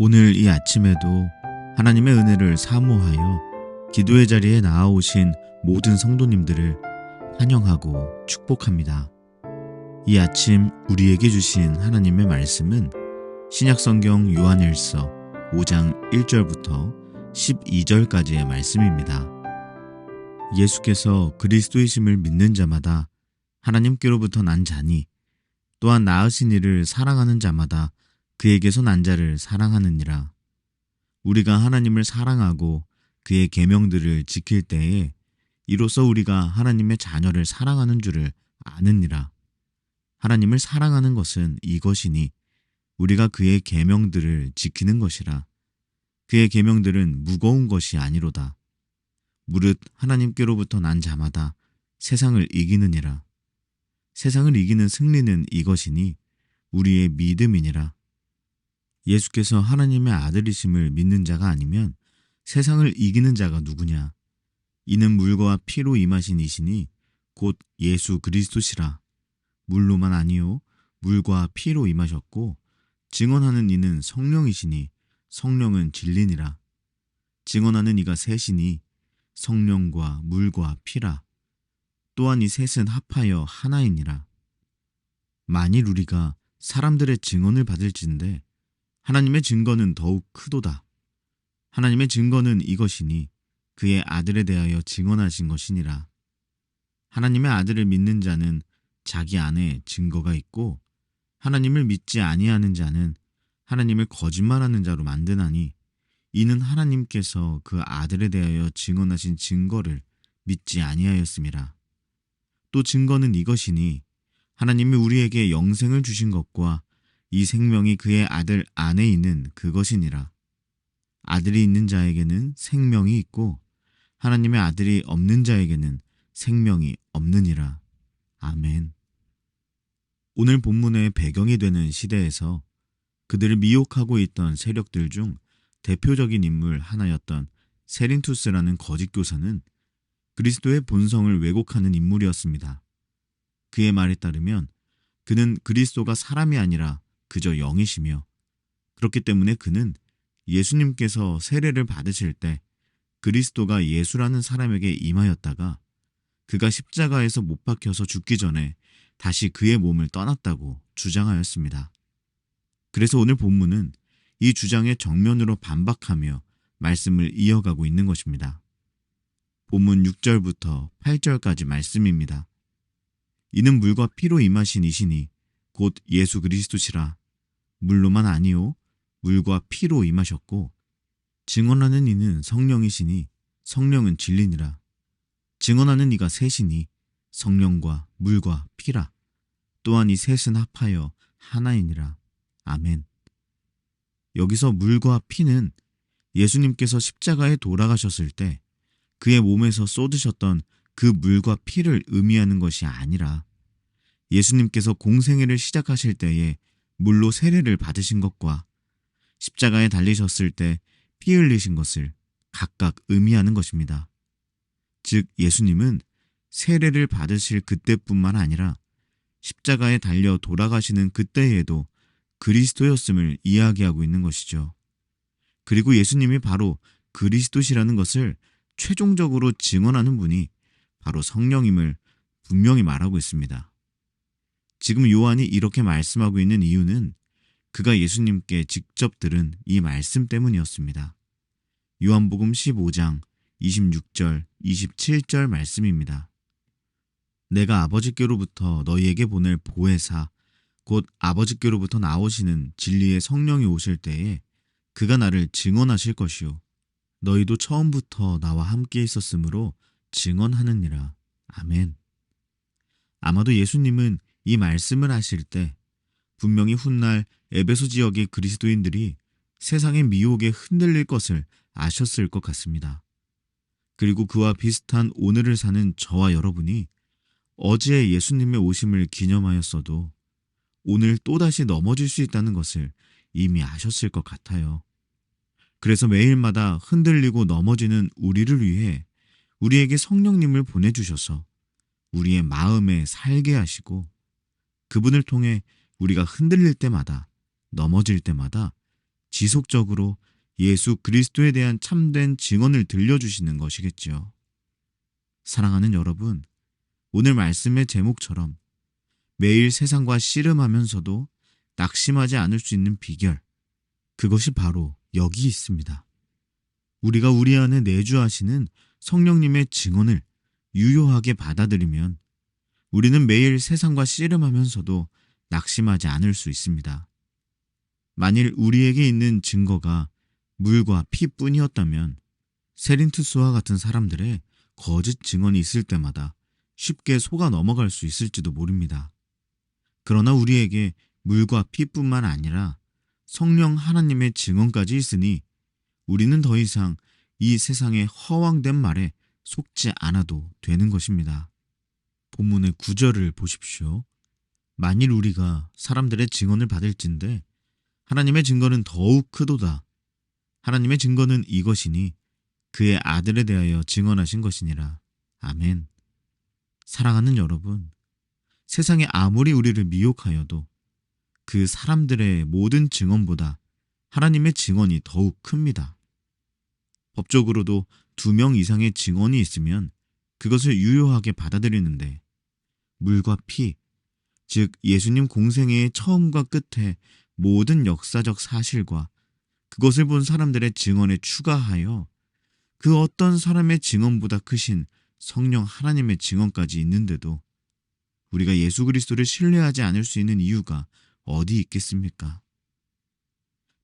오늘 이 아침에도 하나님의 은혜를 사모하여 기도의 자리에 나아오신 모든 성도님들을 환영하고 축복합니다. 이 아침 우리에게 주신 하나님의 말씀은 신약성경 요한일서 5장 1절부터 12절까지의 말씀입니다. 예수께서 그리스도이심을 믿는 자마다 하나님께로부터 난 자니 또한 낳으신 이를 사랑하는 자마다 그에게서 난 자를 사랑하느니라. 우리가 하나님을 사랑하고 그의 계명들을 지킬 때에 이로써 우리가 하나님의 자녀를 사랑하는 줄을 아느니라. 하나님을 사랑하는 것은 이것이니 우리가 그의 계명들을 지키는 것이라. 그의 계명들은 무거운 것이 아니로다. 무릇 하나님께로부터 난 자마다 세상을 이기느니라. 세상을 이기는 승리는 이것이니 우리의 믿음이니라. 예수께서 하나님의 아들이심을 믿는 자가 아니면 세상을 이기는 자가 누구냐? 이는 물과 피로 임하신 이시니 곧 예수 그리스도시라. 물로만 아니요 물과 피로 임하셨고 증언하는 이는 성령이시니 성령은 진리니라. 증언하는 이가 셋이니 성령과 물과 피라. 또한 이 셋은 합하여 하나이니라. 만일 우리가 사람들의 증언을 받을진대 하나님의 증거는 더욱 크도다. 하나님의 증거는 이것이니 그의 아들에 대하여 증언하신 것이니라. 하나님의 아들을 믿는 자는 자기 안에 증거가 있고 하나님을 믿지 아니하는 자는 하나님을 거짓말하는 자로 만드나니 이는 하나님께서 그 아들에 대하여 증언하신 증거를 믿지 아니하였음이라. 또 증거는 이것이니 하나님이 우리에게 영생을 주신 것과 이 생명이 그의 아들 안에 있는 그것이니라. 아들이 있는 자에게는 생명이 있고 하나님의 아들이 없는 자에게는 생명이 없느니라. 아멘. 오늘 본문의 배경이 되는 시대에서 그들을 미혹하고 있던 세력들 중 대표적인 인물 하나였던 세린투스라는 거짓 교사는 그리스도의 본성을 왜곡하는 인물이었습니다. 그의 말에 따르면 그는 그리스도가 사람이 아니라 그저 영이시며 그렇기 때문에 그는 예수님께서 세례를 받으실 때 그리스도가 예수라는 사람에게 임하였다가 그가 십자가에서 못 박혀서 죽기 전에 다시 그의 몸을 떠났다고 주장하였습니다. 그래서 오늘 본문은 이 주장에 정면으로 반박하며 말씀을 이어가고 있는 것입니다. 본문 6절부터 8절까지 말씀입니다. 이는 물과 피로 임하신 이시니 곧 예수 그리스도시라. 물로만 아니요 물과 피로 임하셨고 증언하는 이는 성령이시니 성령은 진리니라. 증언하는 이가 셋이니 성령과 물과 피라. 또한 이 셋은 합하여 하나이니라. 아멘. 여기서 물과 피는 예수님께서 십자가에 돌아가셨을 때 그의 몸에서 쏟으셨던 그 물과 피를 의미하는 것이 아니라 예수님께서 공생애를 시작하실 때에 물로 세례를 받으신 것과 십자가에 달리셨을 때 피 흘리신 것을 각각 의미하는 것입니다. 즉 예수님은 세례를 받으실 그때뿐만 아니라 십자가에 달려 돌아가시는 그때에도 그리스도였음을 이야기하고 있는 것이죠. 그리고 예수님이 바로 그리스도시라는 것을 최종적으로 증언하는 분이 바로 성령임을 분명히 말하고 있습니다. 지금 요한이 이렇게 말씀하고 있는 이유는 그가 예수님께 직접 들은 이 말씀 때문이었습니다. 요한복음 15장 26절, 27절 말씀입니다. 내가 아버지께로부터 너희에게 보낼 보혜사, 곧 아버지께로부터 나오시는 진리의 성령이 오실 때에 그가 나를 증언하실 것이요. 너희도 처음부터 나와 함께 있었으므로 증언하느니라. 아멘. 아마도 예수님은 이 말씀을 하실 때 분명히 훗날 에베소 지역의 그리스도인들이 세상의 미혹에 흔들릴 것을 아셨을 것 같습니다. 그리고 그와 비슷한 오늘을 사는 저와 여러분이 어제 예수님의 오심을 기념하였어도 오늘 또다시 넘어질 수 있다는 것을 이미 아셨을 것 같아요. 그래서 매일마다 흔들리고 넘어지는 우리를 위해 우리에게 성령님을 보내주셔서 우리의 마음에 살게 하시고 그분을 통해 우리가 흔들릴 때마다 넘어질 때마다 지속적으로 예수 그리스도에 대한 참된 증언을 들려주시는 것이겠지요. 사랑하는 여러분, 오늘 말씀의 제목처럼 매일 세상과 씨름하면서도 낙심하지 않을 수 있는 비결, 그것이 바로 여기 있습니다. 우리가 우리 안에 내주하시는 성령님의 증언을 유효하게 받아들이면 우리는 매일 세상과 씨름하면서도 낙심하지 않을 수 있습니다. 만일 우리에게 있는 증거가 물과 피뿐이었다면 세린투스와 같은 사람들의 거짓 증언이 있을 때마다 쉽게 속아 넘어갈 수 있을지도 모릅니다. 그러나 우리에게 물과 피뿐만 아니라 성령 하나님의 증언까지 있으니 우리는 더 이상 이 세상의 허황된 말에 속지 않아도 되는 것입니다. 본문의 9절을 보십시오. 만일 우리가 사람들의 증언을 받을진대 하나님의 증거는 더욱 크도다. 하나님의 증거는 이것이니 그의 아들에 대하여 증언하신 것이니라. 아멘. 사랑하는 여러분, 세상에 아무리 우리를 미혹하여도 그 사람들의 모든 증언보다 하나님의 증언이 더욱 큽니다. 법적으로도 2명 이상의 증언이 있으면 그것을 유효하게 받아들이는데 물과 피, 즉 예수님 공생애의 처음과 끝에 모든 역사적 사실과 그것을 본 사람들의 증언에 추가하여 그 어떤 사람의 증언보다 크신 성령 하나님의 증언까지 있는데도 우리가 예수 그리스도를 신뢰하지 않을 수 있는 이유가 어디 있겠습니까?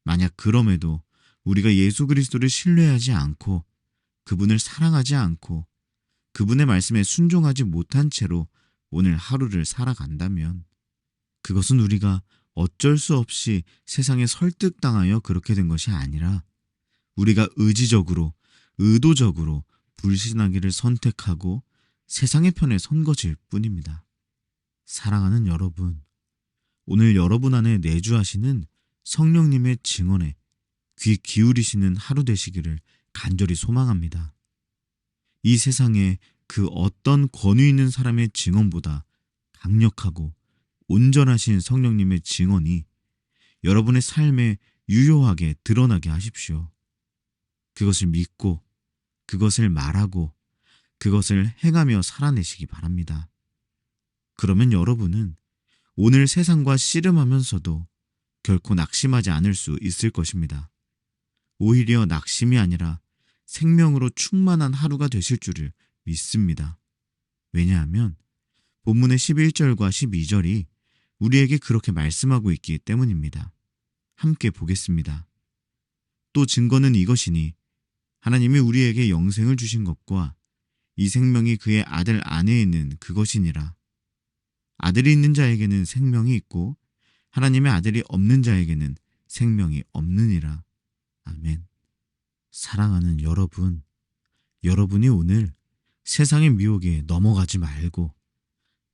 만약 그럼에도 우리가 예수 그리스도를 신뢰하지 않고 그분을 사랑하지 않고 그분의 말씀에 순종하지 못한 채로 오늘 하루를 살아간다면 그것은 우리가 어쩔 수 없이 세상에 설득당하여 그렇게 된 것이 아니라 우리가 의지적으로, 의도적으로 불신하기를 선택하고 세상의 편에 선 것일 뿐입니다. 사랑하는 여러분, 오늘 여러분 안에 내주하시는 성령님의 증언에 귀 기울이시는 하루 되시기를 간절히 소망합니다. 이 세상에 그 어떤 권위 있는 사람의 증언보다 강력하고 온전하신 성령님의 증언이 여러분의 삶에 유효하게 드러나게 하십시오. 그것을 믿고 그것을 말하고 그것을 행하며 살아내시기 바랍니다. 그러면 여러분은 오늘 세상과 씨름하면서도 결코 낙심하지 않을 수 있을 것입니다. 오히려 낙심이 아니라 생명으로 충만한 하루가 되실 줄을 믿습니다. 왜냐하면 본문의 11절과 12절이 우리에게 그렇게 말씀하고 있기 때문입니다. 함께 보겠습니다. 또 증거는 이것이니 하나님이 우리에게 영생을 주신 것과 이 생명이 그의 아들 안에 있는 그것이니라. 아들이 있는 자에게는 생명이 있고 하나님의 아들이 없는 자에게는 생명이 없느니라. 아멘. 사랑하는 여러분, 여러분이 오늘 세상의 미혹에 넘어가지 말고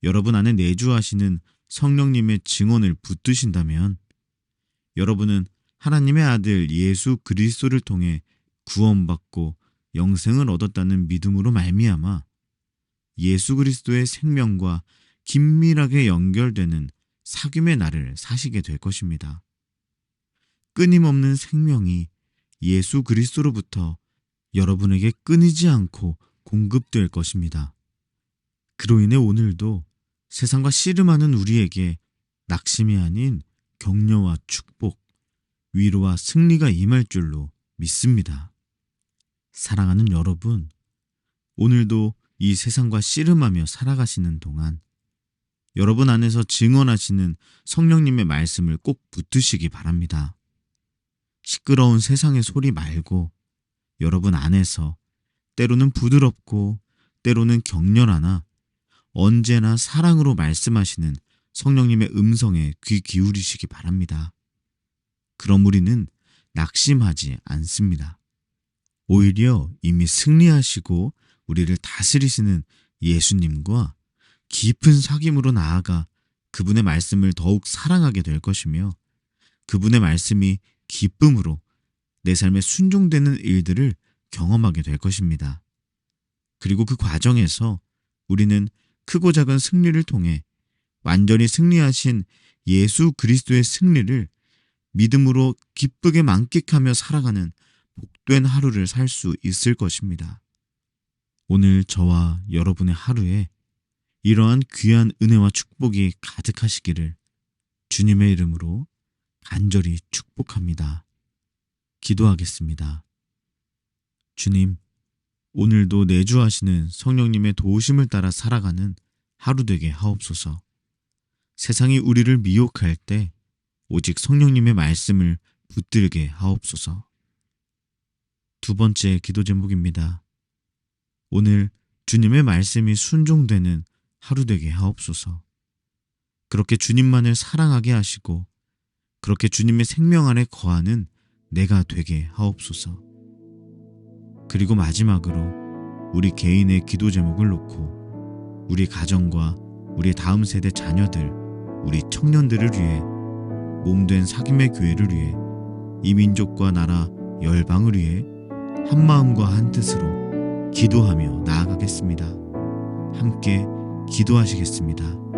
여러분 안에 내주하시는 성령님의 증언을 붙드신다면 여러분은 하나님의 아들 예수 그리스도를 통해 구원받고 영생을 얻었다는 믿음으로 말미암아 예수 그리스도의 생명과 긴밀하게 연결되는 사귐의 날을 사시게 될 것입니다. 끊임없는 생명이 예수 그리스도로부터 여러분에게 끊이지 않고 공급될 것입니다. 그로 인해 오늘도 세상과 씨름하는 우리에게 낙심이 아닌 격려와 축복, 위로와 승리가 임할 줄로 믿습니다. 사랑하는 여러분, 오늘도 이 세상과 씨름하며 살아가시는 동안 여러분 안에서 증언하시는 성령님의 말씀을 꼭 붙드시기 바랍니다. 시끄러운 세상의 소리 말고 여러분 안에서 때로는 부드럽고 때로는 격렬하나 언제나 사랑으로 말씀하시는 성령님의 음성에 귀 기울이시기 바랍니다. 그럼 우리는 낙심하지 않습니다. 오히려 이미 승리하시고 우리를 다스리시는 예수님과 깊은 사귐으로 나아가 그분의 말씀을 더욱 사랑하게 될 것이며 그분의 말씀이 기쁨으로 내 삶에 순종되는 일들을 경험하게 될 것입니다. 그리고 그 과정에서 우리는 크고 작은 승리를 통해 완전히 승리하신 예수 그리스도의 승리를 믿음으로 기쁘게 만끽하며 살아가는 복된 하루를 살 수 있을 것입니다. 오늘 저와 여러분의 하루에 이러한 귀한 은혜와 축복이 가득하시기를 주님의 이름으로 간절히 축복합니다. 기도하겠습니다. 주님, 오늘도 내주하시는 성령님의 도우심을 따라 살아가는 하루 되게 하옵소서. 세상이 우리를 미혹할 때 오직 성령님의 말씀을 붙들게 하옵소서. 두 번째 기도 제목입니다. 오늘 주님의 말씀이 순종되는 하루 되게 하옵소서. 그렇게 주님만을 사랑하게 하시고 그렇게 주님의 생명 안에 거하는 내가 되게 하옵소서. 그리고 마지막으로 우리 개인의 기도 제목을 놓고 우리 가정과 우리 다음 세대 자녀들, 우리 청년들을 위해 몸된 사귐의 교회를 위해 이 민족과 나라 열방을 위해 한 마음과 한 뜻으로 기도하며 나아가겠습니다. 함께 기도하시겠습니다.